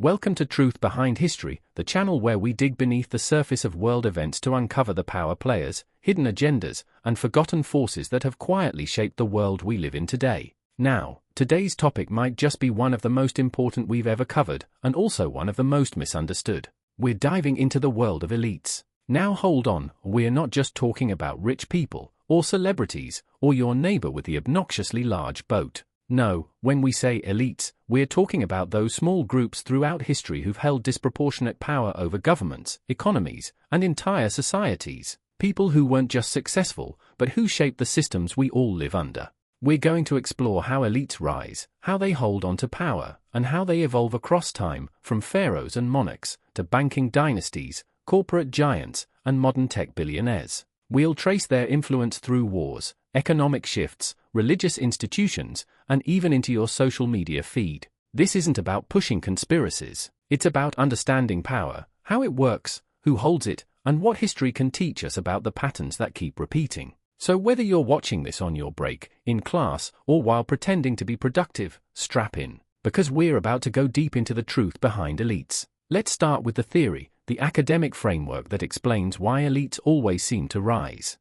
Welcome to Truth Behind History, the channel where we dig beneath the surface of world events to uncover the power players, hidden agendas, and forgotten forces that have quietly shaped the world we live in today. Now, today's topic might just be one of the most important we've ever covered, and also one of the most misunderstood. We're diving into the world of elites. Now hold on, we're not just talking about rich people, or celebrities, or your neighbor with the obnoxiously large boat. No, when we say elites, we're talking about those small groups throughout history who've held disproportionate power over governments, economies, and entire societies. People who weren't just successful, but who shaped the systems we all live under. We're going to explore how elites rise, how they hold on to power, and how they evolve across time, from pharaohs and monarchs, to banking dynasties, corporate giants, and modern tech billionaires. We'll trace their influence through wars, economic shifts, religious institutions, and even into your social media feed. This isn't about pushing conspiracies. It's about understanding power, how it works, who holds it, and what history can teach us about the patterns that keep repeating. So whether you're watching this on your break, in class, or while pretending to be productive, strap in, because we're about to go deep into the truth behind elites. Let's start with the theory, the academic framework that explains why elites always seem to rise.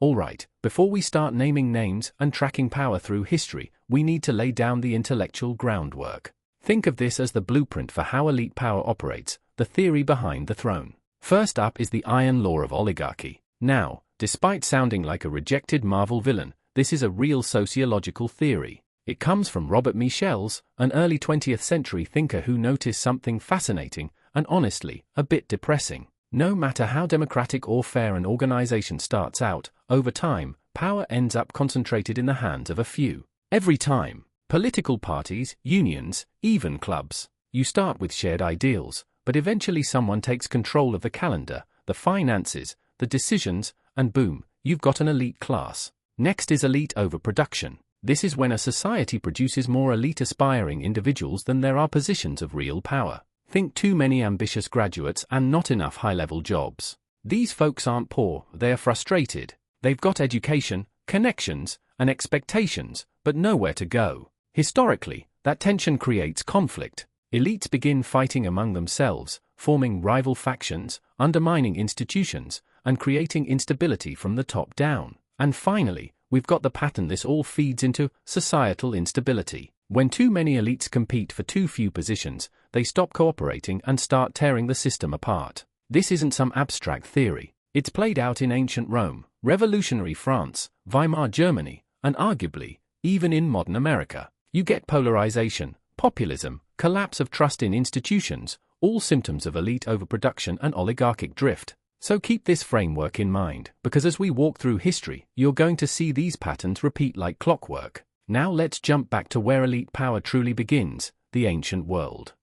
Alright, before we start naming names and tracking power through history, we need to lay down the intellectual groundwork. Think of this as the blueprint for how elite power operates, the theory behind the throne. First up is the iron law of oligarchy. Now, despite sounding like a rejected Marvel villain, this is a real sociological theory. It comes from Robert Michels, an early 20th century thinker who noticed something fascinating, and honestly, a bit depressing. No matter how democratic or fair an organization starts out, over time, power ends up concentrated in the hands of a few. Every time. Political parties, unions, even clubs. You start with shared ideals, but eventually someone takes control of the calendar, the finances, the decisions, and boom, you've got an elite class. Next is elite overproduction. This is when a society produces more elite aspiring individuals than there are positions of real power. Think too many ambitious graduates and not enough high-level jobs. These folks aren't poor, they're frustrated. They've got education, connections, and expectations, but nowhere to go. Historically, that tension creates conflict. Elites begin fighting among themselves, forming rival factions, undermining institutions, and creating instability from the top down. And finally, we've got the pattern this all feeds into: societal instability. When too many elites compete for too few positions, they stop cooperating and start tearing the system apart. This isn't some abstract theory. It's played out in ancient Rome, revolutionary France, Weimar Germany, and arguably, even in modern America. You get polarization, populism, collapse of trust in institutions, all symptoms of elite overproduction and oligarchic drift. So keep this framework in mind, because as we walk through history, you're going to see these patterns repeat like clockwork. Now let's jump back to where elite power truly begins, the ancient world.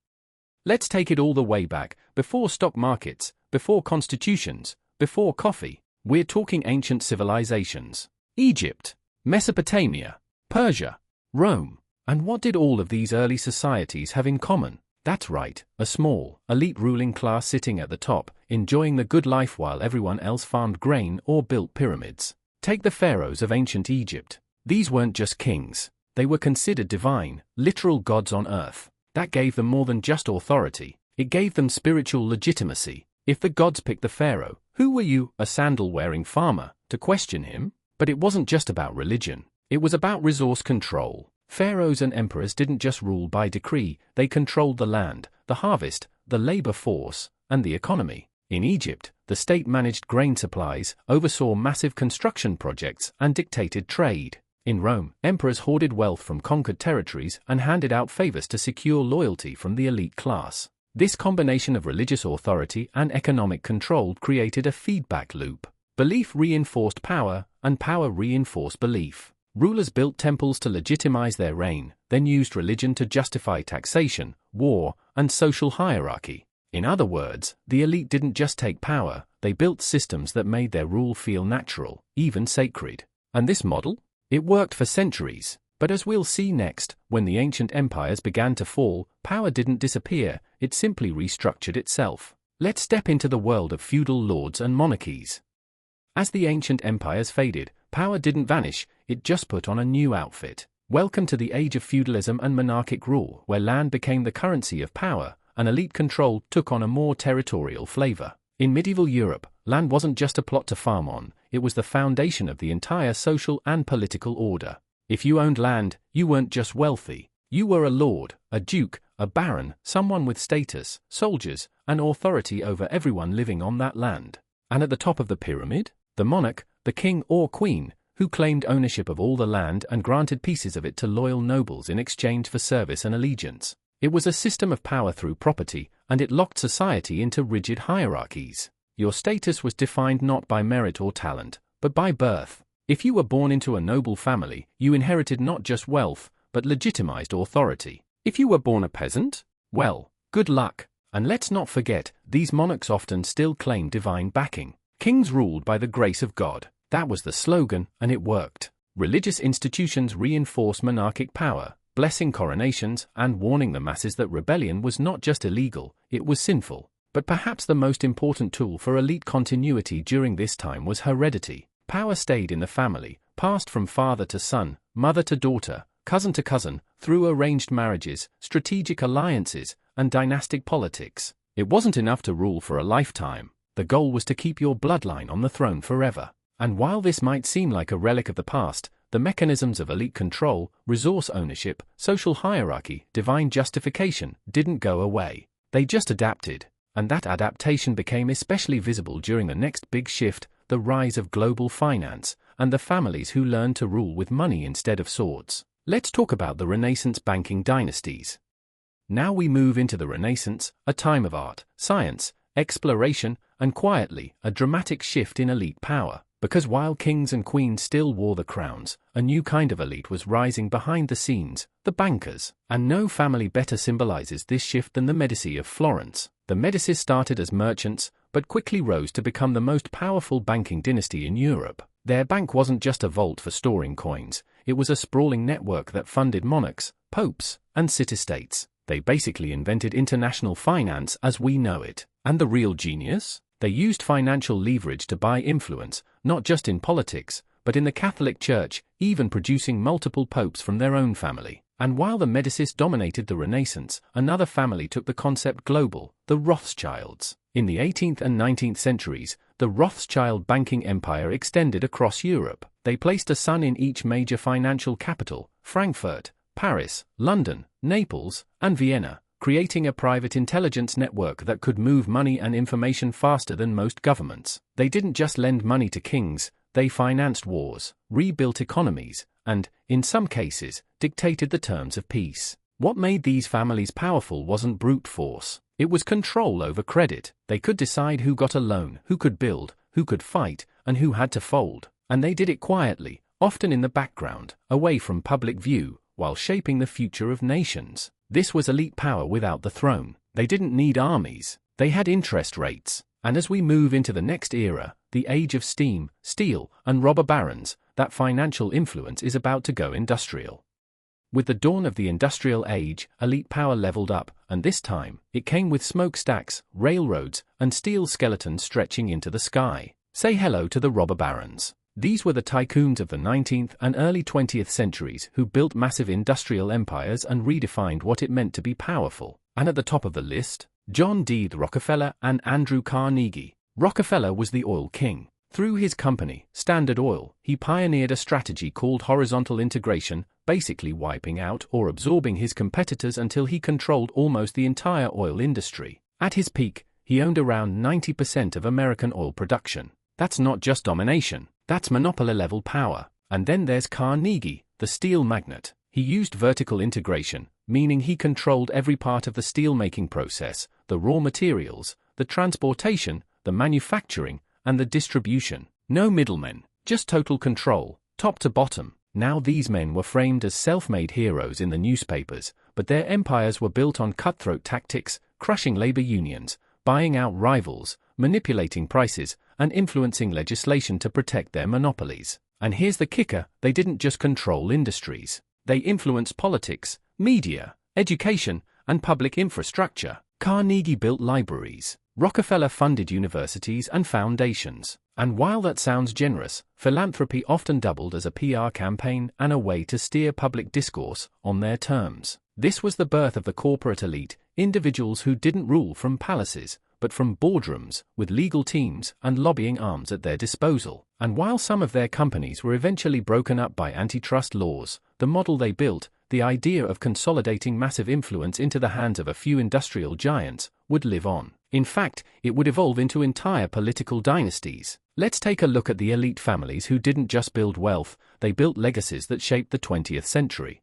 Let's take it all the way back, before stock markets, before constitutions, before coffee. We're talking ancient civilizations. Egypt, Mesopotamia, Persia, Rome. And what did all of these early societies have in common? That's right, a small, elite ruling class sitting at the top, enjoying the good life while everyone else farmed grain or built pyramids. Take the pharaohs of ancient Egypt. These weren't just kings. They were considered divine, literal gods on earth. That gave them more than just authority. It gave them spiritual legitimacy. If the gods picked the pharaoh, who were you, a sandal-wearing farmer, to question him? But it wasn't just about religion. It was about resource control. Pharaohs and emperors didn't just rule by decree, they controlled the land, the harvest, the labor force, and the economy. In Egypt, the state managed grain supplies, oversaw massive construction projects, and dictated trade. In Rome, emperors hoarded wealth from conquered territories and handed out favors to secure loyalty from the elite class. This combination of religious authority and economic control created a feedback loop. Belief reinforced power, and power reinforced belief. Rulers built temples to legitimize their reign, then used religion to justify taxation, war, and social hierarchy. In other words, the elite didn't just take power, they built systems that made their rule feel natural, even sacred. And this model? It worked for centuries, but as we'll see next, when the ancient empires began to fall, power didn't disappear, it simply restructured itself. Let's step into the world of feudal lords and monarchies. As the ancient empires faded, power didn't vanish, it just put on a new outfit. Welcome to the age of feudalism and monarchic rule, where land became the currency of power, and elite control took on a more territorial flavor. In medieval Europe, land wasn't just a plot to farm on, it was the foundation of the entire social and political order. If you owned land, you weren't just wealthy. You were a lord, a duke, a baron, someone with status, soldiers, and authority over everyone living on that land. And at the top of the pyramid, the monarch, the king or queen, who claimed ownership of all the land and granted pieces of it to loyal nobles in exchange for service and allegiance. It was a system of power through property, and it locked society into rigid hierarchies. Your status was defined not by merit or talent, but by birth. If you were born into a noble family, you inherited not just wealth, but legitimized authority. If you were born a peasant, well, good luck. And let's not forget, these monarchs often still claim divine backing. Kings ruled by the grace of God. That was the slogan, and it worked. Religious institutions reinforced monarchic power, blessing coronations and warning the masses that rebellion was not just illegal, it was sinful. But perhaps the most important tool for elite continuity during this time was heredity. Power stayed in the family, passed from father to son, mother to daughter, cousin to cousin, through arranged marriages, strategic alliances, and dynastic politics. It wasn't enough to rule for a lifetime. The goal was to keep your bloodline on the throne forever. And while this might seem like a relic of the past, the mechanisms of elite control, resource ownership, social hierarchy, divine justification didn't go away. They just adapted. And that adaptation became especially visible during the next big shift, the rise of global finance, and the families who learned to rule with money instead of swords. Let's talk about the Renaissance banking dynasties. Now we move into the Renaissance, a time of art, science, exploration, and quietly, a dramatic shift in elite power. Because while kings and queens still wore the crowns, a new kind of elite was rising behind the scenes, the bankers. And no family better symbolizes this shift than the Medici of Florence. The Medicis started as merchants, but quickly rose to become the most powerful banking dynasty in Europe. Their bank wasn't just a vault for storing coins, it was a sprawling network that funded monarchs, popes, and city-states. They basically invented international finance as we know it. And the real genius? They used financial leverage to buy influence, not just in politics, but in the Catholic Church, even producing multiple popes from their own family. And while the Medicis dominated the Renaissance, another family took the concept global, the Rothschilds. In the 18th and 19th centuries, the Rothschild banking empire extended across Europe. They placed a son in each major financial capital, Frankfurt, Paris, London, Naples, and Vienna, creating a private intelligence network that could move money and information faster than most governments. They didn't just lend money to kings, they financed wars, rebuilt economies, and, in some cases, dictated the terms of peace. What made these families powerful wasn't brute force. It was control over credit. They could decide who got a loan, who could build, who could fight, and who had to fold. And they did it quietly, often in the background, away from public view, while shaping the future of nations. This was elite power without the throne. They didn't need armies. They had interest rates. And as we move into the next era, the age of steam, steel, and robber barons, that financial influence is about to go industrial. With the dawn of the industrial age, elite power leveled up, and this time, it came with smokestacks, railroads, and steel skeletons stretching into the sky. Say hello to the robber barons. These were the tycoons of the 19th and early 20th centuries who built massive industrial empires and redefined what it meant to be powerful. And at the top of the list, John D. Rockefeller and Andrew Carnegie. Rockefeller was the oil king. Through his company, Standard Oil, he pioneered a strategy called horizontal integration, basically wiping out or absorbing his competitors until he controlled almost the entire oil industry. At his peak, he owned around 90% of American oil production. That's not just domination. That's monopoly-level power. And then there's Carnegie, the steel magnate. He used vertical integration, meaning he controlled every part of the steel-making process, the raw materials, the transportation, the manufacturing, and the distribution. No middlemen, just total control, top to bottom. Now these men were framed as self-made heroes in the newspapers, but their empires were built on cutthroat tactics, crushing labor unions, buying out rivals, manipulating prices, and influencing legislation to protect their monopolies. And here's the kicker, they didn't just control industries. They influenced politics, media, education, and public infrastructure. Carnegie built libraries. Rockefeller funded universities and foundations. And while that sounds generous, philanthropy often doubled as a PR campaign and a way to steer public discourse on their terms. This was the birth of the corporate elite, individuals who didn't rule from palaces, but from boardrooms, with legal teams and lobbying arms at their disposal. And while some of their companies were eventually broken up by antitrust laws, the model they built, the idea of consolidating massive influence into the hands of a few industrial giants, would live on. In fact, it would evolve into entire political dynasties. Let's take a look at the elite families who didn't just build wealth, they built legacies that shaped the 20th century.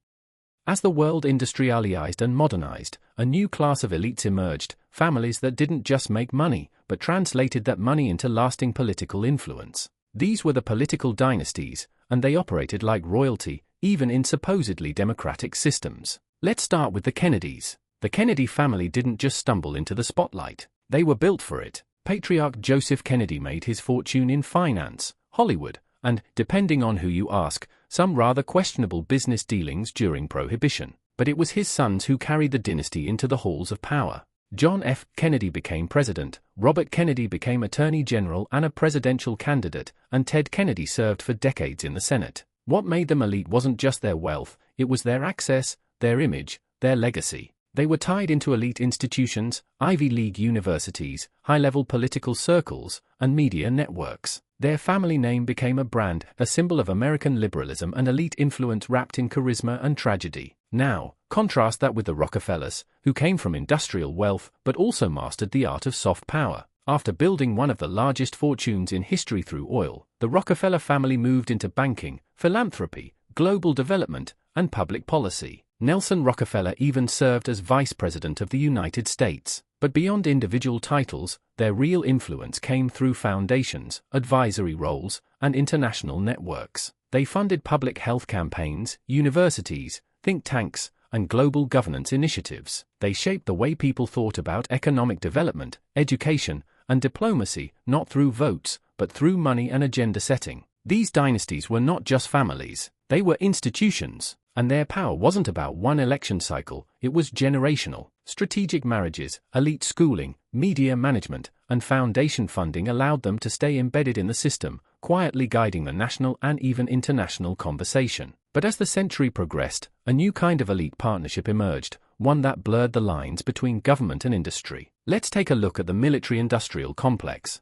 As the world industrialized and modernized, a new class of elites emerged, families that didn't just make money, but translated that money into lasting political influence. These were the political dynasties, and they operated like royalty, even in supposedly democratic systems. Let's start with the Kennedys. The Kennedy family didn't just stumble into the spotlight. They were built for it. Patriarch Joseph Kennedy made his fortune in finance, Hollywood, and, depending on who you ask, some rather questionable business dealings during Prohibition. But it was his sons who carried the dynasty into the halls of power. John F. Kennedy became president, Robert Kennedy became attorney general and a presidential candidate, and Ted Kennedy served for decades in the Senate. What made them elite wasn't just their wealth, it was their access, their image, their legacy. They were tied into elite institutions, Ivy League universities, high-level political circles, and media networks. Their family name became a brand, a symbol of American liberalism and elite influence wrapped in charisma and tragedy. Now, contrast that with the Rockefellers, who came from industrial wealth but also mastered the art of soft power. After building one of the largest fortunes in history through oil, the Rockefeller family moved into banking, philanthropy, global development, and public policy. Nelson Rockefeller even served as Vice President of the United States. But beyond individual titles, their real influence came through foundations, advisory roles, and international networks. They funded public health campaigns, universities, think tanks, and global governance initiatives. They shaped the way people thought about economic development, education, and diplomacy, not through votes, but through money and agenda setting. These dynasties were not just families, they were institutions. And their power wasn't about one election cycle, it was generational. Strategic marriages, elite schooling, media management, and foundation funding allowed them to stay embedded in the system, quietly guiding the national and even international conversation. But as the century progressed, a new kind of elite partnership emerged, one that blurred the lines between government and industry. Let's take a look at the military-industrial complex.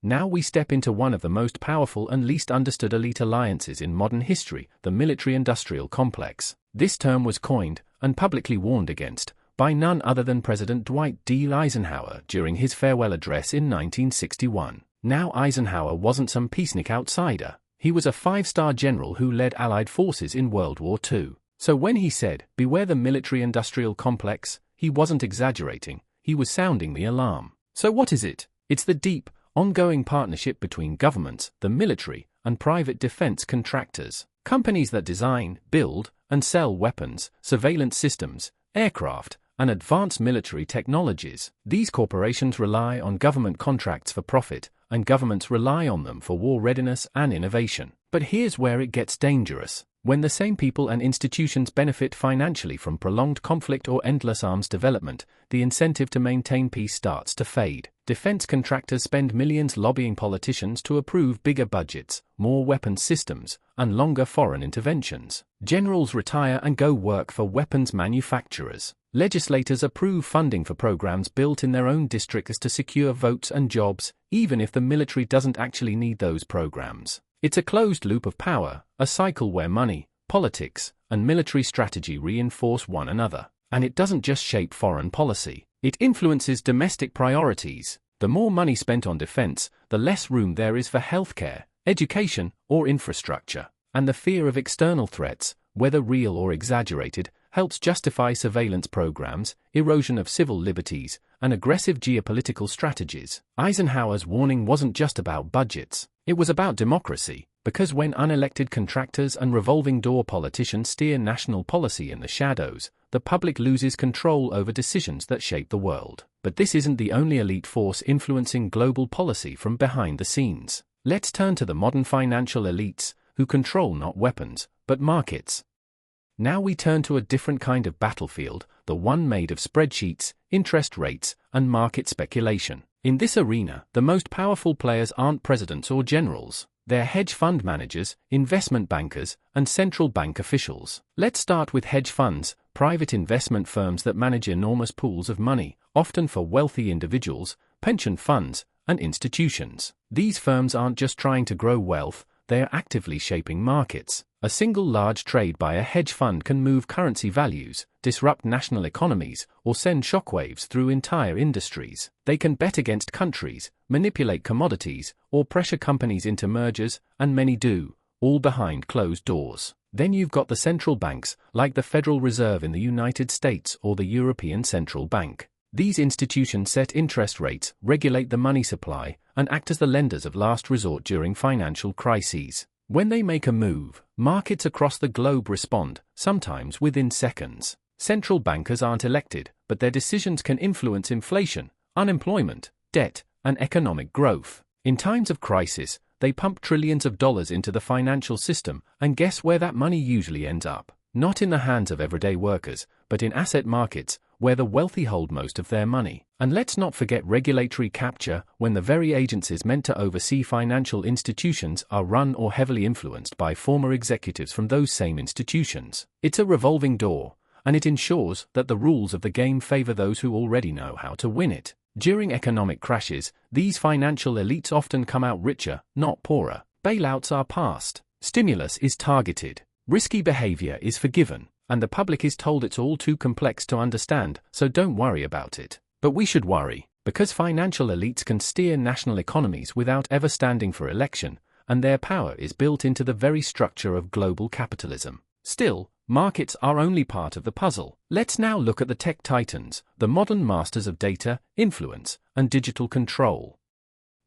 Now we step into one of the most powerful and least understood elite alliances in modern history, the military-industrial complex. This term was coined, and publicly warned against, by none other than President Dwight D. Eisenhower during his farewell address in 1961. Now Eisenhower wasn't some peacenik outsider, he was a five-star general who led Allied forces in World War II. So when he said, "Beware the military-industrial complex," he wasn't exaggerating, he was sounding the alarm. So what is it? It's the deep, ongoing partnership between governments, the military, and private defense contractors. Companies that design, build, and sell weapons, surveillance systems, aircraft, and advanced military technologies. These corporations rely on government contracts for profit, and governments rely on them for war readiness and innovation. But here's where it gets dangerous. When the same people and institutions benefit financially from prolonged conflict or endless arms development, the incentive to maintain peace starts to fade. Defense contractors spend millions lobbying politicians to approve bigger budgets, more weapons systems, and longer foreign interventions. Generals retire and go work for weapons manufacturers. Legislators approve funding for programs built in their own districts to secure votes and jobs, even if the military doesn't actually need those programs. It's a closed loop of power, a cycle where money, politics, and military strategy reinforce one another. And it doesn't just shape foreign policy, it influences domestic priorities. The more money spent on defense, the less room there is for healthcare, education, or infrastructure. And the fear of external threats, whether real or exaggerated, helps justify surveillance programs, erosion of civil liberties, and aggressive geopolitical strategies. Eisenhower's warning wasn't just about budgets, it was about democracy, because when unelected contractors and revolving-door politicians steer national policy in the shadows, the public loses control over decisions that shape the world. But this isn't the only elite force influencing global policy from behind the scenes. Let's turn to the modern financial elites, who control not weapons, but markets. Now we turn to a different kind of battlefield, the one made of spreadsheets, interest rates, and market speculation. In this arena, the most powerful players aren't presidents or generals, They're hedge fund managers, investment bankers, and central bank officials. Let's start with hedge funds, private investment firms that manage enormous pools of money, often for wealthy individuals, pension funds, and institutions. These firms aren't just trying to grow wealth, they are actively shaping markets. A single large trade by a hedge fund can move currency values, disrupt national economies, or send shockwaves through entire industries. They can bet against countries, manipulate commodities, or pressure companies into mergers, and many do, all behind closed doors. Then you've got the central banks, like the Federal Reserve in the United States or the European Central Bank. These institutions set interest rates, regulate the money supply, and act as the lenders of last resort during financial crises. When they make a move, markets across the globe respond, sometimes within seconds. Central bankers aren't elected, but their decisions can influence inflation, unemployment, debt, and economic growth. In times of crisis, they pump trillions of dollars into the financial system, and guess where that money usually ends up? Not in the hands of everyday workers, but in asset markets, where the wealthy hold most of their money. And let's not forget regulatory capture, when the very agencies meant to oversee financial institutions are run or heavily influenced by former executives from those same institutions. It's a revolving door, and it ensures that the rules of the game favor those who already know how to win it. During economic crashes, these financial elites often come out richer, not poorer. Bailouts are passed. Stimulus is targeted. Risky behavior is forgiven. And the public is told it's all too complex to understand, so don't worry about it. But we should worry, because financial elites can steer national economies without ever standing for election, and their power is built into the very structure of global capitalism. Still, markets are only part of the puzzle. Let's now look at the tech titans, the modern masters of data, influence, and digital control.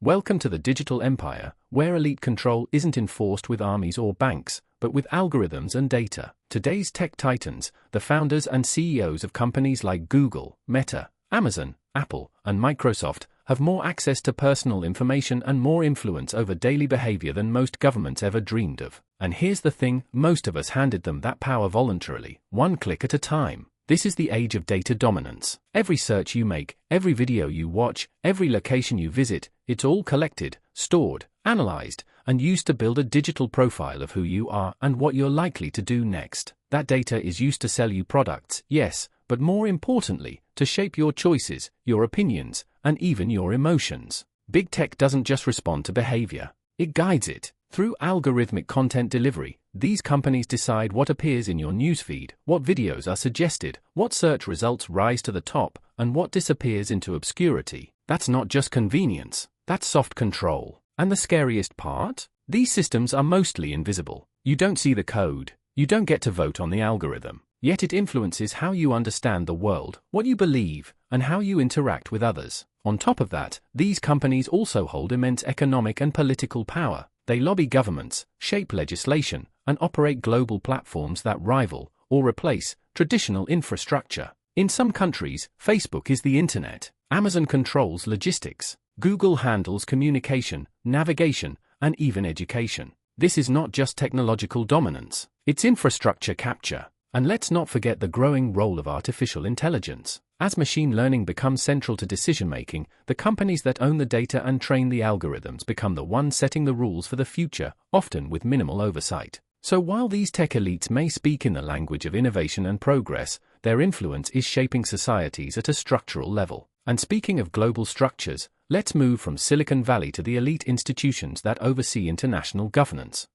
Welcome to the digital empire, where elite control isn't enforced with armies or banks, but with algorithms and data. Today's tech titans, the founders and CEOs of companies like Google, Meta, Amazon, Apple, and Microsoft, have more access to personal information and more influence over daily behavior than most governments ever dreamed of. And here's the thing, most of us handed them that power voluntarily, one click at a time. This is the age of data dominance. Every search you make, every video you watch, every location you visit, it's all collected, stored, analyzed, and used to build a digital profile of who you are and what you're likely to do next. That data is used to sell you products, yes, but more importantly, to shape your choices, your opinions, and even your emotions. Big tech doesn't just respond to behavior, it guides it. Through algorithmic content delivery, these companies decide what appears in your newsfeed, what videos are suggested, what search results rise to the top, and what disappears into obscurity. That's not just convenience, that's soft control. And the scariest part? These systems are mostly invisible. You don't see the code, you don't get to vote on the algorithm. Yet it influences how you understand the world, what you believe, and how you interact with others. On top of that, these companies also hold immense economic and political power. They lobby governments, shape legislation, and operate global platforms that rival, or replace, traditional infrastructure. In some countries, Facebook is the internet. Amazon controls logistics. Google handles communication, navigation, and even education. This is not just technological dominance, it's infrastructure capture. And let's not forget the growing role of artificial intelligence. As machine learning becomes central to decision-making, the companies that own the data and train the algorithms become the ones setting the rules for the future, often with minimal oversight. So while these tech elites may speak in the language of innovation and progress, their influence is shaping societies at a structural level. And speaking of global structures, let's move from Silicon Valley to the elite institutions that oversee international governance.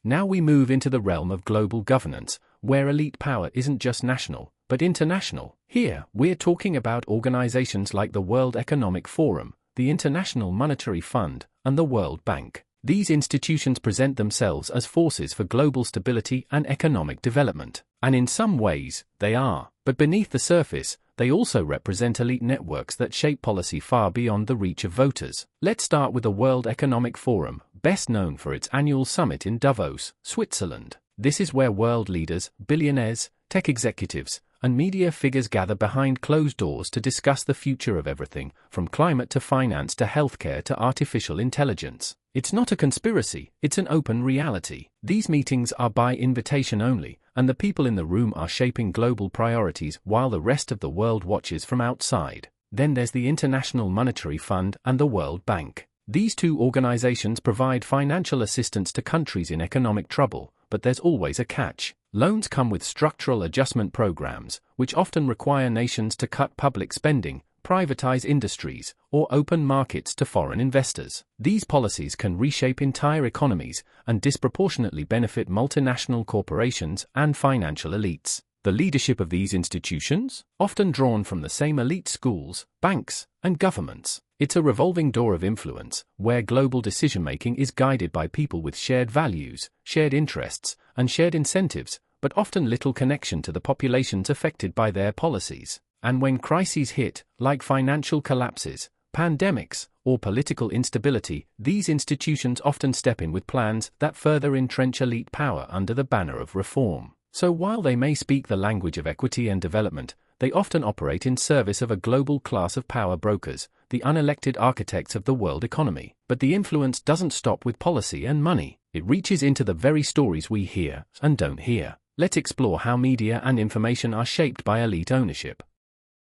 Now we move into the realm of global governance, where elite power isn't just national, but international. Here, we're talking about organizations like the World Economic Forum, the International Monetary Fund, and the World Bank. These institutions present themselves as forces for global stability and economic development. And in some ways, they are. But beneath the surface, they also represent elite networks that shape policy far beyond the reach of voters. Let's start with the World Economic Forum, best known for its annual summit in Davos, Switzerland. This is where world leaders, billionaires, tech executives, and media figures gather behind closed doors to discuss the future of everything, from climate to finance to healthcare to artificial intelligence. It's not a conspiracy, it's an open reality. These meetings are by invitation only, and the people in the room are shaping global priorities while the rest of the world watches from outside. Then there's the International Monetary Fund and the World Bank. These two organizations provide financial assistance to countries in economic trouble, but there's always a catch. Loans come with structural adjustment programs, which often require nations to cut public spending, privatize industries, or open markets to foreign investors. These policies can reshape entire economies and disproportionately benefit multinational corporations and financial elites. The leadership of these institutions, often drawn from the same elite schools, banks, and governments. It's a revolving door of influence, where global decision-making is guided by people with shared values, shared interests, and shared incentives, but often little connection to the populations affected by their policies. And when crises hit, like financial collapses, pandemics, or political instability, these institutions often step in with plans that further entrench elite power under the banner of reform. So while they may speak the language of equity and development, they often operate in service of a global class of power brokers, the unelected architects of the world economy. But the influence doesn't stop with policy and money. It reaches into the very stories we hear and don't hear. Let's explore how media and information are shaped by elite ownership.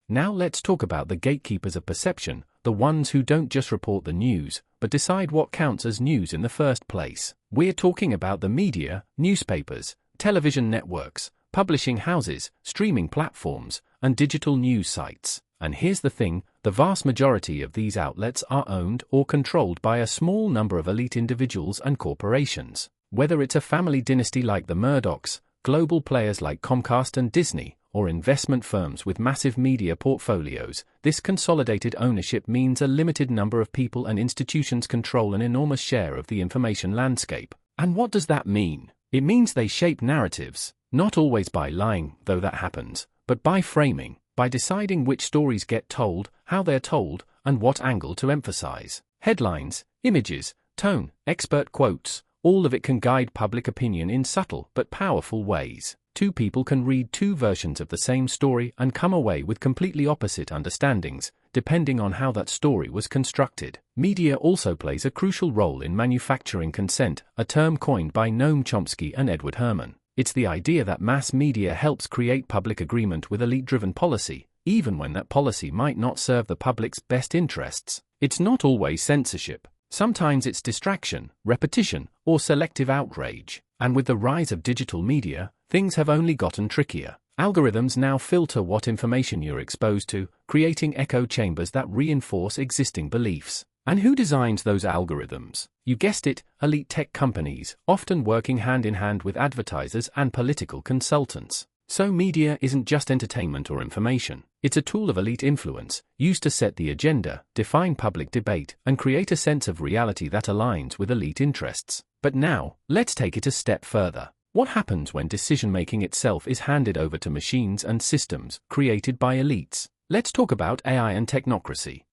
Now let's talk about the gatekeepers of perception, the ones who don't just report the news, but decide what counts as news in the first place. We're talking about the media, newspapers, television networks, publishing houses, streaming platforms, and digital news sites. And here's the thing, the vast majority of these outlets are owned or controlled by a small number of elite individuals and corporations. Whether it's a family dynasty like the Murdochs, global players like Comcast and Disney, or investment firms with massive media portfolios, this consolidated ownership means a limited number of people and institutions control an enormous share of the information landscape. And what does that mean? It means they shape narratives, not always by lying, though that happens, but by framing, by deciding which stories get told, how they're told, and what angle to emphasize. Headlines, images, tone, expert quotes, all of it can guide public opinion in subtle but powerful ways. Two people can read two versions of the same story and come away with completely opposite understandings, depending on how that story was constructed. Media also plays a crucial role in manufacturing consent, a term coined by Noam Chomsky and Edward Herman. It's the idea that mass media helps create public agreement with elite-driven policy, even when that policy might not serve the public's best interests. It's not always censorship. Sometimes it's distraction, repetition, or selective outrage. And with the rise of digital media, things have only gotten trickier. Algorithms now filter what information you're exposed to, creating echo chambers that reinforce existing beliefs. And who designs those algorithms? You guessed it, elite tech companies, often working hand in hand with advertisers and political consultants. So media isn't just entertainment or information. It's a tool of elite influence, used to set the agenda, define public debate, and create a sense of reality that aligns with elite interests. But now, let's take it a step further. What happens when decision-making itself is handed over to machines and systems created by elites? Let's talk about AI and technocracy.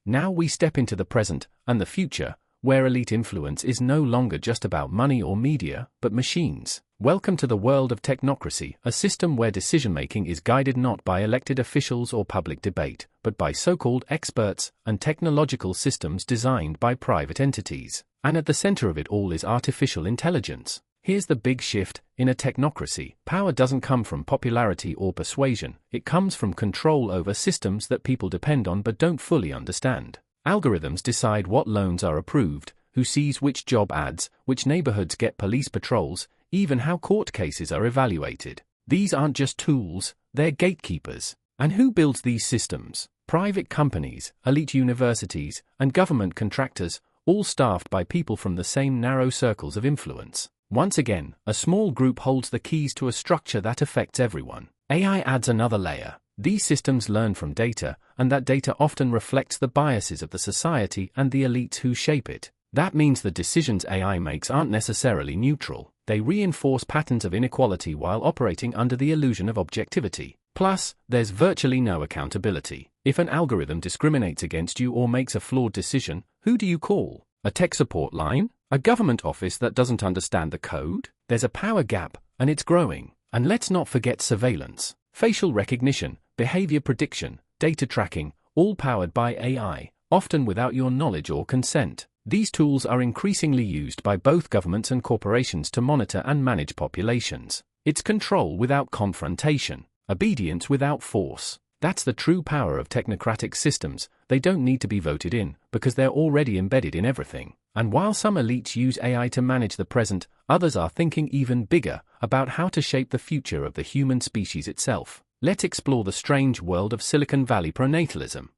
Now we step into the present and the future, where elite influence is no longer just about money or media, but machines. Welcome to the world of technocracy, a system where decision-making is guided not by elected officials or public debate, but by so-called experts and technological systems designed by private entities. And at the center of it all is artificial intelligence. Here's the big shift: in a technocracy, power doesn't come from popularity or persuasion, it comes from control over systems that people depend on but don't fully understand. Algorithms decide what loans are approved, who sees which job ads, which neighborhoods get police patrols, even how court cases are evaluated. These aren't just tools, they're gatekeepers. And who builds these systems? Private companies, elite universities, and government contractors, all staffed by people from the same narrow circles of influence. Once again, a small group holds the keys to a structure that affects everyone. AI adds another layer. These systems learn from data, and that data often reflects the biases of the society and the elites who shape it. That means the decisions AI makes aren't necessarily neutral. They reinforce patterns of inequality while operating under the illusion of objectivity. Plus, there's virtually no accountability. If an algorithm discriminates against you or makes a flawed decision, who do you call? A tech support line? A government office that doesn't understand the code? There's a power gap, and it's growing. And let's not forget surveillance, facial recognition, behavior prediction, data tracking, all powered by AI, often without your knowledge or consent. These tools are increasingly used by both governments and corporations to monitor and manage populations. It's control without confrontation, obedience without force. That's the true power of technocratic systems. They don't need to be voted in, because they're already embedded in everything. And while some elites use AI to manage the present, others are thinking even bigger about how to shape the future of the human species itself. Let's explore the strange world of Silicon Valley pronatalism.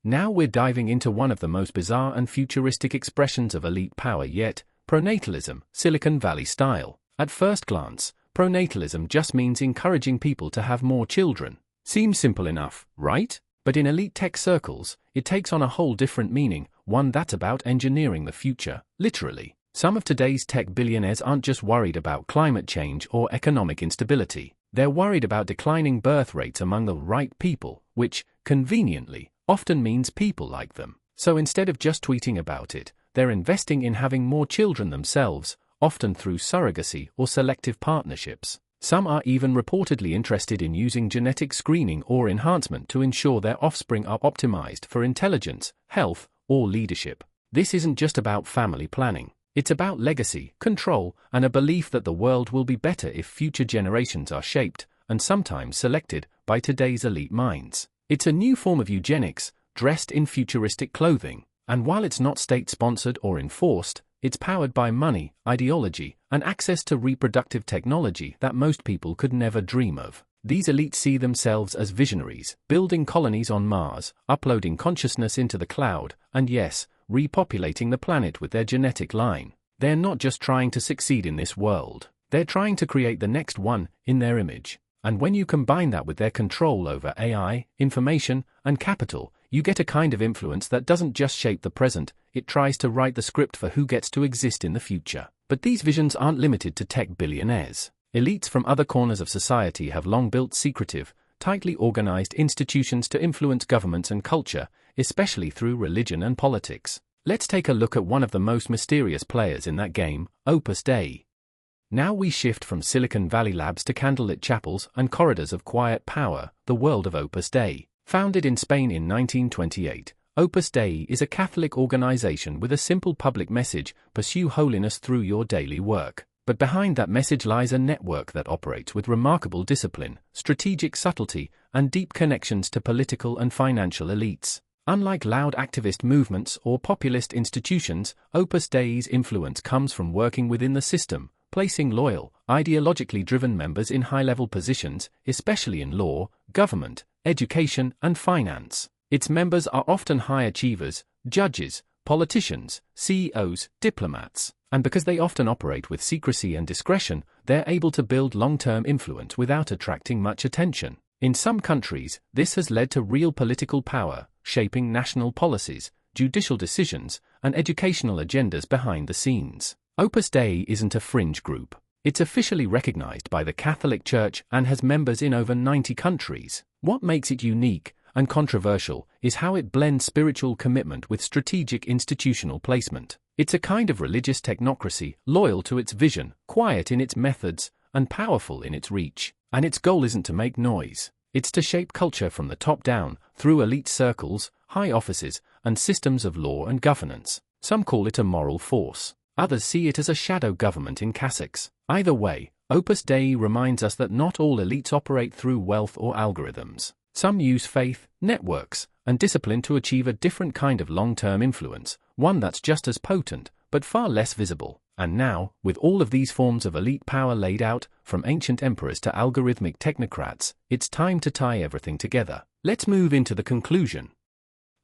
Now we're diving into one of the most bizarre and futuristic expressions of elite power yet, pronatalism, Silicon Valley style. At first glance, pronatalism just means encouraging people to have more children. Seems simple enough, right? But in elite tech circles, it takes on a whole different meaning, one that's about engineering the future, literally. Some of today's tech billionaires aren't just worried about climate change or economic instability. They're worried about declining birth rates among the right people, which, conveniently, often means people like them. So instead of just tweeting about it, they're investing in having more children themselves, often through surrogacy or selective partnerships. Some are even reportedly interested in using genetic screening or enhancement to ensure their offspring are optimized for intelligence, health, or leadership. This isn't just about family planning. It's about legacy, control, and a belief that the world will be better if future generations are shaped, and sometimes selected, by today's elite minds. It's a new form of eugenics, dressed in futuristic clothing, and while it's not state-sponsored or enforced, it's powered by money, ideology, and access to reproductive technology that most people could never dream of. These elites see themselves as visionaries, building colonies on Mars, uploading consciousness into the cloud, and yes, repopulating the planet with their genetic line. They're not just trying to succeed in this world. They're trying to create the next one, in their image. And when you combine that with their control over AI, information, and capital, you get a kind of influence that doesn't just shape the present, it tries to write the script for who gets to exist in the future. But these visions aren't limited to tech billionaires. Elites from other corners of society have long built secretive, tightly organized institutions to influence governments and culture, especially through religion and politics. Let's take a look at one of the most mysterious players in that game, Opus Dei. Now we shift from Silicon Valley labs to candlelit chapels and corridors of quiet power, the world of Opus Dei. Founded in Spain in 1928, Opus Dei is a Catholic organization with a simple public message: pursue holiness through your daily work. But behind that message lies a network that operates with remarkable discipline, strategic subtlety, and deep connections to political and financial elites. Unlike loud activist movements or populist institutions, Opus Dei's influence comes from working within the system, placing loyal, ideologically driven members in high-level positions, especially in law, government, education, and finance. Its members are often high achievers, judges, politicians, CEOs, diplomats, and because they often operate with secrecy and discretion, they're able to build long-term influence without attracting much attention. In some countries, this has led to real political power, shaping national policies, judicial decisions, and educational agendas behind the scenes. Opus Dei isn't a fringe group. It's officially recognized by the Catholic Church and has members in over 90 countries. What makes it unique and controversial is how it blends spiritual commitment with strategic institutional placement. It's a kind of religious technocracy, loyal to its vision, quiet in its methods, and powerful in its reach. And its goal isn't to make noise. It's to shape culture from the top down, through elite circles, high offices, and systems of law and governance. Some call it a moral force. Others see it as a shadow government in cassocks. Either way, Opus Dei reminds us that not all elites operate through wealth or algorithms. Some use faith, networks, and discipline to achieve a different kind of long-term influence, one that's just as potent, but far less visible. And now, with all of these forms of elite power laid out, from ancient emperors to algorithmic technocrats, it's time to tie everything together. Let's move into the conclusion.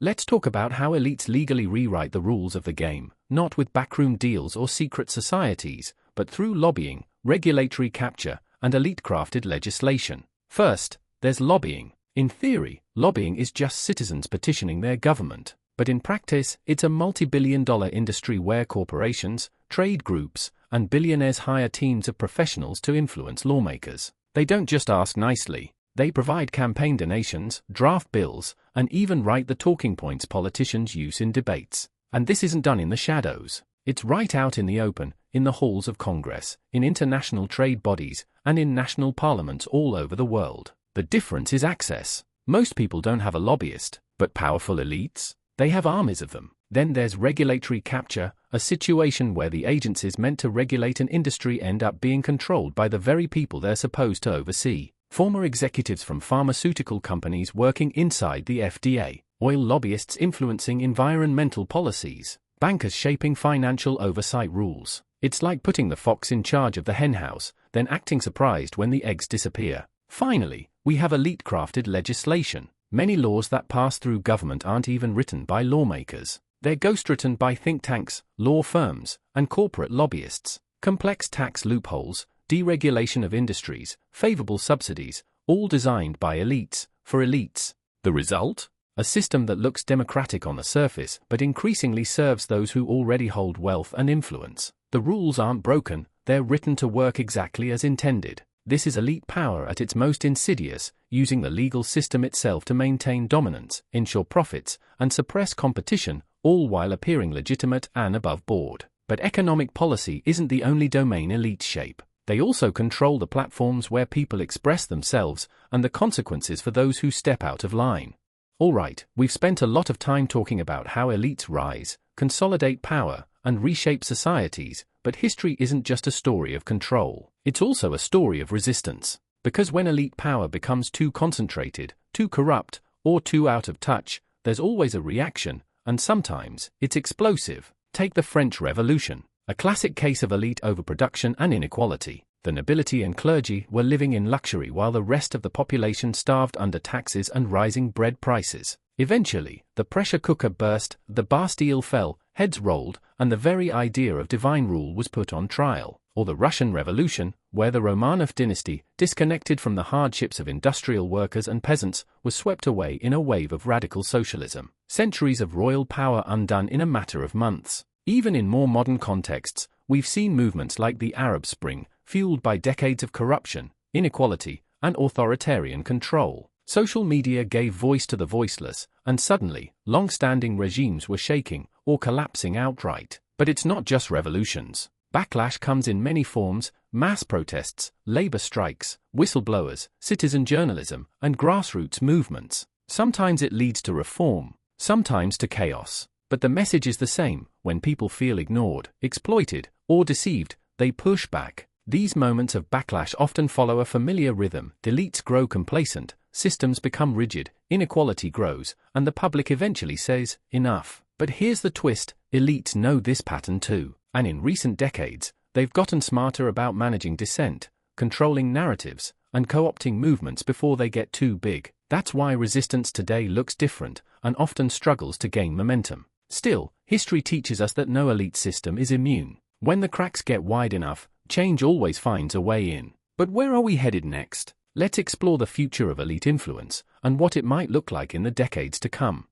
Let's talk about how elites legally rewrite the rules of the game, not with backroom deals or secret societies, but through lobbying, regulatory capture, and elite-crafted legislation. First, there's lobbying. In theory, lobbying is just citizens petitioning their government. But in practice, it's a multi-billion-dollar industry where corporations, trade groups, and billionaires hire teams of professionals to influence lawmakers. They don't just ask nicely. They provide campaign donations, draft bills, and even write the talking points politicians use in debates. And this isn't done in the shadows. It's right out in the open, in the halls of Congress, in international trade bodies, and in national parliaments all over the world. The difference is access. Most people don't have a lobbyist, but powerful elites? They have armies of them. Then there's regulatory capture, a situation where the agencies meant to regulate an industry end up being controlled by the very people they're supposed to oversee. Former executives from pharmaceutical companies working inside the FDA, oil lobbyists influencing environmental policies, bankers shaping financial oversight rules. It's like putting the fox in charge of the henhouse, then acting surprised when the eggs disappear. Finally, we have elite-crafted legislation. Many laws that pass through government aren't even written by lawmakers. They're ghostwritten by think tanks, law firms, and corporate lobbyists. Complex tax loopholes, deregulation of industries, favorable subsidies, all designed by elites, for elites. The result? A system that looks democratic on the surface but increasingly serves those who already hold wealth and influence. The rules aren't broken, they're written to work exactly as intended. This is elite power at its most insidious, using the legal system itself to maintain dominance, ensure profits, and suppress competition, all while appearing legitimate and above board. But economic policy isn't the only domain elites shape. They also control the platforms where people express themselves and the consequences for those who step out of line. Alright, we've spent a lot of time talking about how elites rise, consolidate power, and reshape societies, but history isn't just a story of control. It's also a story of resistance. Because when elite power becomes too concentrated, too corrupt, or too out of touch, there's always a reaction, and sometimes it's explosive. Take the French Revolution. A classic case of elite overproduction and inequality. The nobility and clergy were living in luxury while the rest of the population starved under taxes and rising bread prices. Eventually, the pressure cooker burst, the Bastille fell, heads rolled, and the very idea of divine rule was put on trial. Or the Russian Revolution, where the Romanov dynasty, disconnected from the hardships of industrial workers and peasants, was swept away in a wave of radical socialism. Centuries of royal power undone in a matter of months. Even in more modern contexts, we've seen movements like the Arab Spring, fueled by decades of corruption, inequality, and authoritarian control. Social media gave voice to the voiceless, and suddenly, long-standing regimes were shaking or collapsing outright. But it's not just revolutions. Backlash comes in many forms: mass protests, labor strikes, whistleblowers, citizen journalism, and grassroots movements. Sometimes it leads to reform, sometimes to chaos. But the message is the same: when people feel ignored, exploited, or deceived, they push back. These moments of backlash often follow a familiar rhythm. Elites grow complacent, systems become rigid, inequality grows, and the public eventually says, enough. But here's the twist: elites know this pattern too. And in recent decades, they've gotten smarter about managing dissent, controlling narratives, and co-opting movements before they get too big. That's why resistance today looks different, and often struggles to gain momentum. Still, history teaches us that no elite system is immune. When the cracks get wide enough, change always finds a way in. But where are we headed next? Let's explore the future of elite influence, and what it might look like in the decades to come.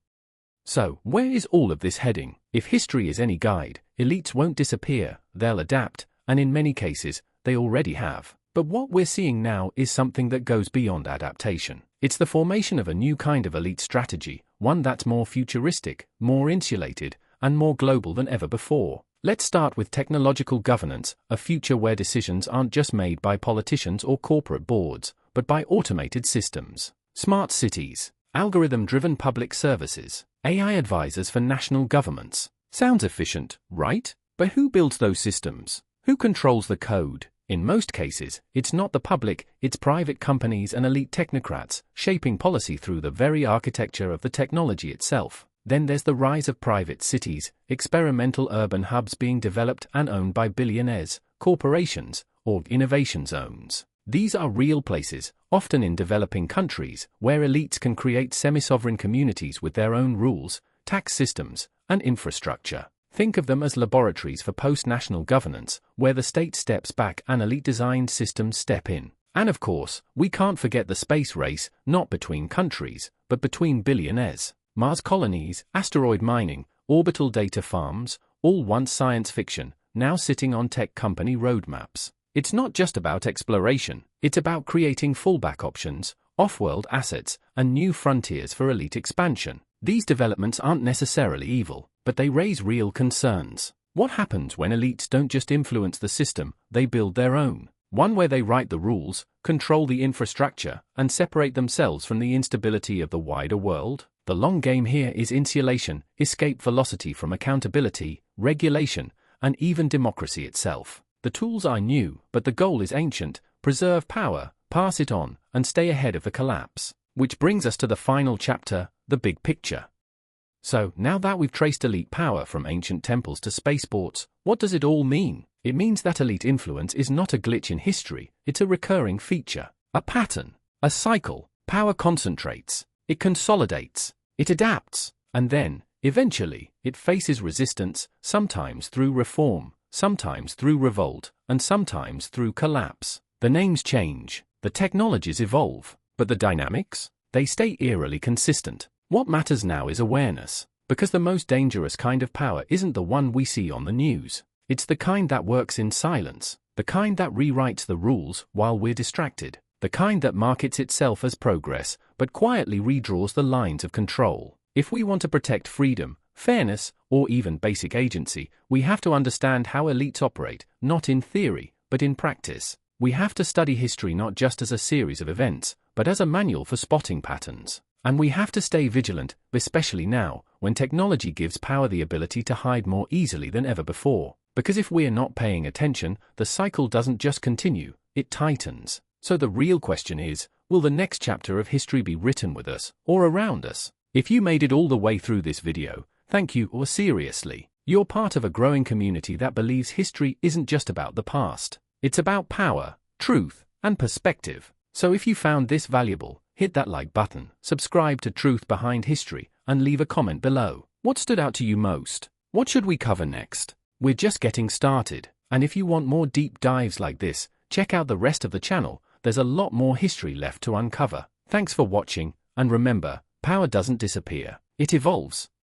So, where is all of this heading? If history is any guide, elites won't disappear, they'll adapt, and in many cases, they already have. But what we're seeing now is something that goes beyond adaptation. It's the formation of a new kind of elite strategy, one that's more futuristic, more insulated, and more global than ever before. Let's start with technological governance, a future where decisions aren't just made by politicians or corporate boards, but by automated systems. Smart cities, algorithm-driven public services, AI advisors for national governments. Sounds efficient, right? But who builds those systems? Who controls the code? In most cases, it's not the public, it's private companies and elite technocrats, shaping policy through the very architecture of the technology itself. Then there's the rise of private cities, experimental urban hubs being developed and owned by billionaires, corporations, or innovation zones. These are real places, often in developing countries, where elites can create semi-sovereign communities with their own rules, tax systems, and infrastructure. Think of them as laboratories for post-national governance, where the state steps back and elite-designed systems step in. And of course, we can't forget the space race, not between countries, but between billionaires. Mars colonies, asteroid mining, orbital data farms, all once science fiction, now sitting on tech company roadmaps. It's not just about exploration, it's about creating fallback options, off-world assets, and new frontiers for elite expansion. These developments aren't necessarily evil, but they raise real concerns. What happens when elites don't just influence the system, they build their own? One where they write the rules, control the infrastructure, and separate themselves from the instability of the wider world? The long game here is insulation, escape velocity from accountability, regulation, and even democracy itself. The tools are new, but the goal is ancient: preserve power, pass it on, and stay ahead of the collapse. Which brings us to the final chapter, the big picture. So, now that we've traced elite power from ancient temples to spaceports, what does it all mean? It means that elite influence is not a glitch in history, it's a recurring feature, a pattern, a cycle. Power concentrates, it consolidates, it adapts, and then, eventually, it faces resistance, sometimes through reform, sometimes through revolt, and sometimes through collapse. The names change, the technologies evolve, but the dynamics? They stay eerily consistent. What matters now is awareness, because the most dangerous kind of power isn't the one we see on the news. It's the kind that works in silence, the kind that rewrites the rules while we're distracted, the kind that markets itself as progress, but quietly redraws the lines of control. If we want to protect freedom, fairness, or even basic agency, we have to understand how elites operate, not in theory, but in practice. We have to study history not just as a series of events, but as a manual for spotting patterns. And we have to stay vigilant, especially now, when technology gives power the ability to hide more easily than ever before. Because if we're not paying attention, the cycle doesn't just continue, it tightens. So the real question is, will the next chapter of history be written with us, or around us? If you made it all the way through this video, thank you, or seriously. You're part of a growing community that believes history isn't just about the past. It's about power, truth, and perspective. So if you found this valuable, hit that like button, subscribe to Truth Behind History, and leave a comment below. What stood out to you most? What should we cover next? We're just getting started, and if you want more deep dives like this, check out the rest of the channel. There's a lot more history left to uncover. Thanks for watching, and remember, power doesn't disappear, it evolves.